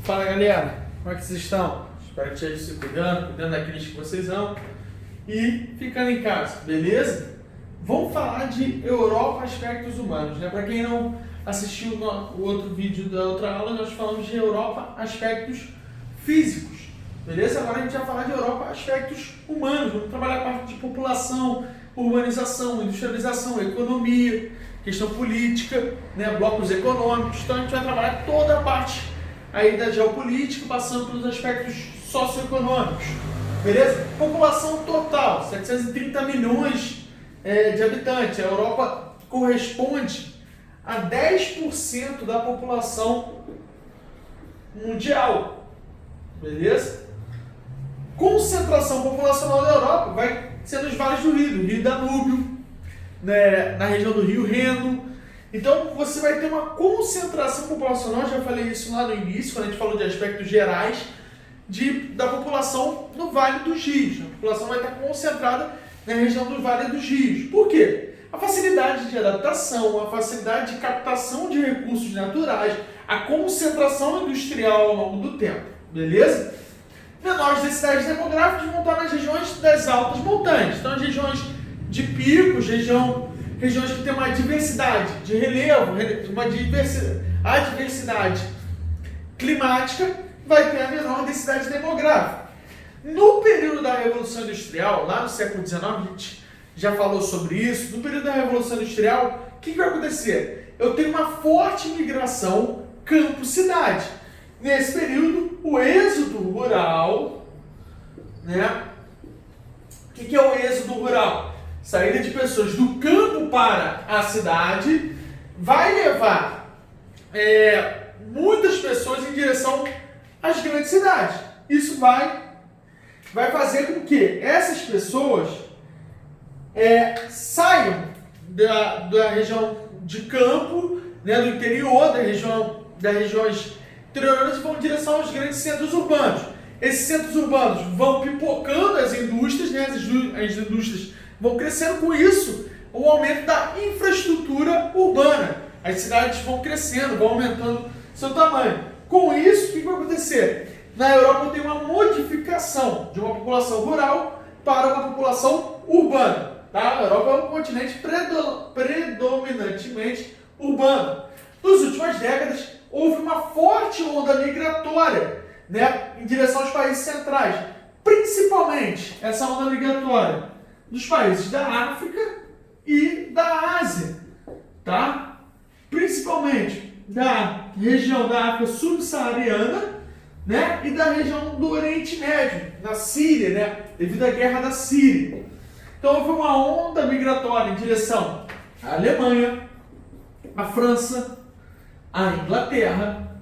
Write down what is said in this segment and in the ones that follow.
Fala galera, como é que vocês estão? Espero que estejam se cuidando daqueles que vocês amam e ficando em casa, beleza? Vamos falar de Europa, aspectos humanos, né? Para quem não assistiu o outro vídeo da outra aula, nós falamos de Europa, aspectos físicos, beleza? Agora a gente vai falar de Europa, aspectos humanos. Vamos trabalhar a parte de população, urbanização, industrialização, economia, questão política, né? Blocos econômicos. Então a gente vai trabalhar toda a parte aí da geopolítica, passando pelos aspectos socioeconômicos, beleza? População total, 730 milhões de habitantes. A Europa corresponde a 10% da população mundial, beleza? Concentração populacional da Europa vai ser nos vales do Rio Danúbio, né, na região do Rio Reno. Então você vai ter uma concentração populacional, já falei isso lá no início, quando a gente falou de aspectos gerais, da população no Vale dos Rios. A população vai estar concentrada na região do Vale dos Rios. Por quê? A facilidade de adaptação, a facilidade de captação de recursos naturais, a concentração industrial ao longo do tempo, beleza? Menores densidades demográficas vão estar nas regiões das altas montanhas. Então as regiões de picos, regiões que têm uma diversidade de relevo, a diversidade climática vai ter a menor densidade demográfica. No período da Revolução Industrial, lá no século XIX, a gente já falou sobre isso. No período da Revolução Industrial, o que vai acontecer? Eu tenho uma forte migração campo-cidade. Nesse período, o êxodo rural, né? O que é o êxodo rural? Saída de pessoas do campo para a cidade vai levar muitas pessoas em direção às grandes cidades. Isso vai fazer com que essas pessoas saiam da região de campo, né, do interior, das regiões interiores, e vão em direção aos grandes centros urbanos. Esses centros urbanos vão pipocando as indústrias, né, as indústrias vão crescendo. Com isso, o aumento da infraestrutura urbana. As cidades vão crescendo, vão aumentando seu tamanho. Com isso, o que vai acontecer? Na Europa tem uma modificação de uma população rural para uma população urbana. Tá? A Europa é um continente predominantemente urbano. Nas últimas décadas, houve uma forte onda migratória, né, em direção aos países centrais. Principalmente essa onda migratória dos países da África e da Ásia, tá? Principalmente da região da África subsaariana, né? E da região do Oriente Médio, na Síria, né? Devido à guerra da Síria. Então houve uma onda migratória em direção à Alemanha, à França, à Inglaterra,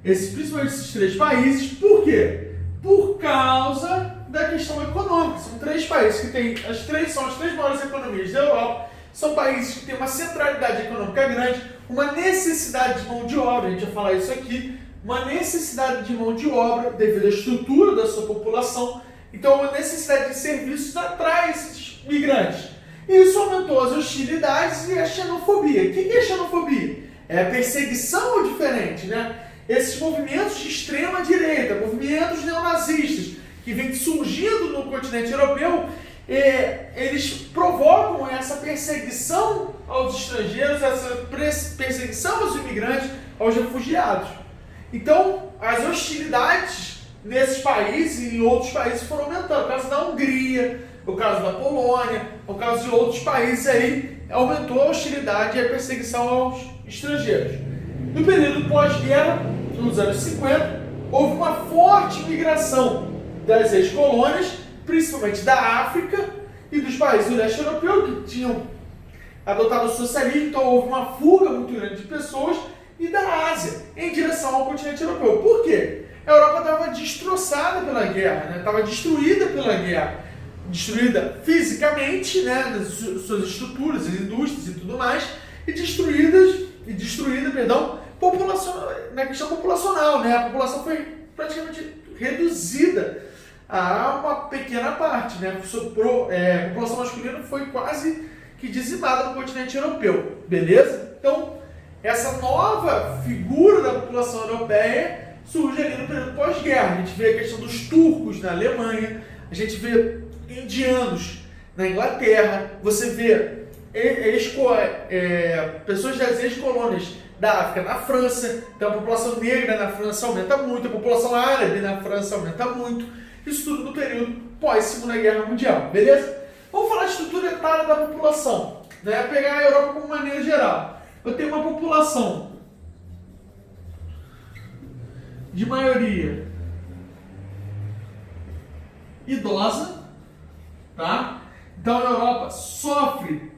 principalmente esses três países. Por quê? Por causa da questão econômica. São três países que têm são as três maiores economias da Europa. São países que têm uma centralidade econômica grande, uma necessidade de mão de obra, a gente vai falar isso aqui, uma necessidade de mão de obra devido à estrutura da sua população. Então, uma necessidade de serviços atrai esses migrantes. Isso aumentou as hostilidades e a xenofobia. O que é xenofobia? É a perseguição diferente, né? Esses movimentos de extrema direita, movimentos neonazistas, que vêm surgindo no continente europeu, eles provocam essa perseguição aos estrangeiros, essa perseguição aos imigrantes, aos refugiados. Então, as hostilidades nesses países e em outros países foram aumentando. O caso da Hungria, o caso da Polônia, o caso de outros países aí, aumentou a hostilidade e a perseguição aos estrangeiros. No período pós-guerra, nos anos 50, houve uma forte migração das ex-colônias, principalmente da África e dos países do leste europeu, que tinham adotado o socialismo. Então houve uma fuga muito grande de pessoas, e da Ásia em direção ao continente europeu. Por quê? A Europa estava destroçada pela guerra, estava destruída pela guerra, destruída fisicamente, né, nas suas estruturas, as indústrias e tudo mais, e destruída, na questão populacional, né? A população foi praticamente reduzida a uma pequena parte, né? A população masculina foi quase que dizimada no continente europeu, beleza? Então, essa nova figura da população europeia surge ali no período pós-guerra. A gente vê a questão dos turcos na Alemanha, a gente vê indianos na Inglaterra, você vê pessoas das ex-colônias da África na França, então a população negra na França aumenta muito, a população árabe na França aumenta muito, isso tudo no período pós-Segunda Guerra Mundial, beleza? Vamos falar de estrutura etária da população, né? Pegar a Europa como maneira geral. Eu tenho uma população de maioria idosa, tá? Então a Europa sofre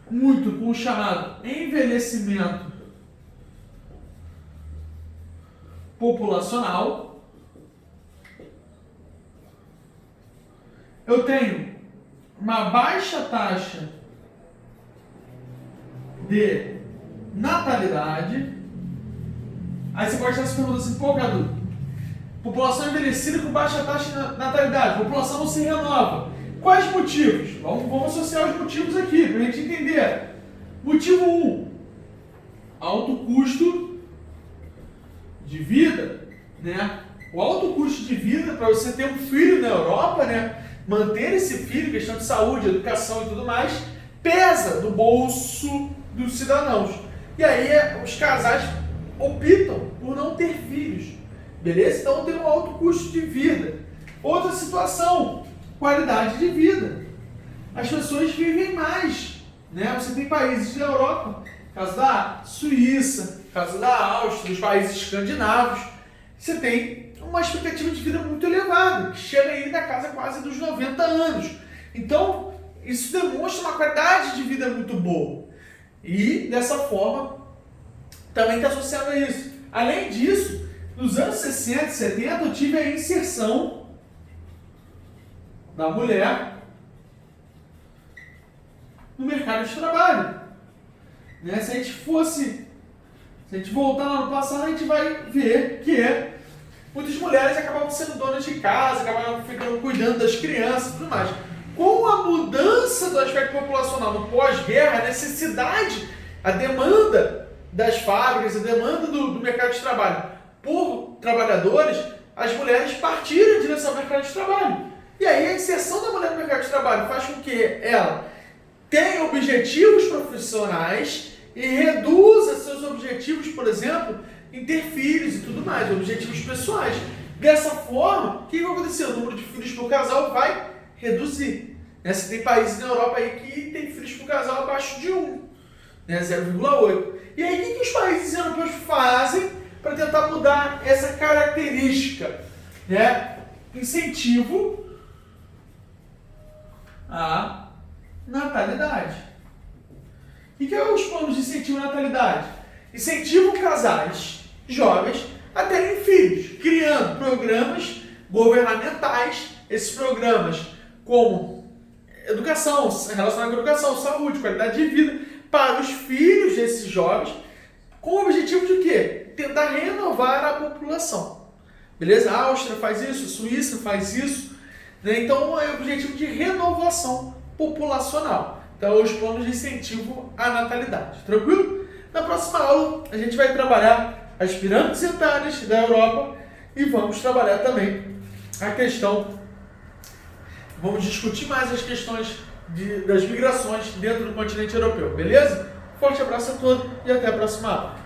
muito com o chamado envelhecimento populacional. Eu tenho uma baixa taxa de natalidade. Aí você pode estar se perguntando assim, pô, Cadu, população envelhecida com baixa taxa de natalidade, população não se renova. Quais motivos? Vamos associar os motivos aqui, para a gente entender. Motivo 1, alto custo de vida, né? O alto custo de vida, para você ter um filho na Europa, né? Manter esse filho, questão de saúde, educação e tudo mais, pesa no bolso dos cidadãos. E aí os casais optam por não ter filhos, beleza? Então tem um alto custo de vida. Outra situação, qualidade de vida. As pessoas vivem mais, né? Você tem países da Europa, caso da Suíça, caso da Áustria, os países escandinavos, você tem uma expectativa de vida muito elevada, que chega aí na casa quase dos 90 anos. Então, isso demonstra uma qualidade de vida muito boa. E, dessa forma, também está associado a isso. Além disso, nos anos 60 e 70, eu tive a inserção da mulher no mercado de trabalho. Né? Se a gente voltar lá no passado, a gente vai ver que muitas mulheres acabavam sendo donas de casa, acabavam ficando cuidando das crianças e tudo mais. Com a mudança do aspecto populacional no pós-guerra, a necessidade, a demanda das fábricas, a demanda do mercado de trabalho por trabalhadores, as mulheres partiram em direção ao mercado de trabalho. E aí a inserção da mulher no mercado de trabalho faz com que ela tenha objetivos profissionais e reduza seus objetivos, por exemplo, em ter filhos e tudo mais, objetivos pessoais. Dessa forma, o que vai acontecer? O número de filhos por casal vai reduzir. Né? Você tem países na Europa aí que tem filhos por casal abaixo de 1, né? 0,8. E aí, o que os países europeus fazem para tentar mudar essa característica? Né? Incentivo à natalidade. O que é os planos de incentivo à natalidade? Incentivam casais jovens a terem filhos, criando programas governamentais, esses programas como educação, relacionado com educação, saúde, qualidade de vida, para os filhos desses jovens, com o objetivo de quê? Tentar renovar a população. Beleza? A Áustria faz isso, a Suíça faz isso, né? Então é o objetivo de renovação populacional. Então, os planos de incentivo à natalidade. Tranquilo? Na próxima aula, a gente vai trabalhar as pirâmides etárias da Europa e vamos trabalhar também a questão, vamos discutir mais as questões das migrações dentro do continente europeu, beleza? Forte abraço a todos e até a próxima aula.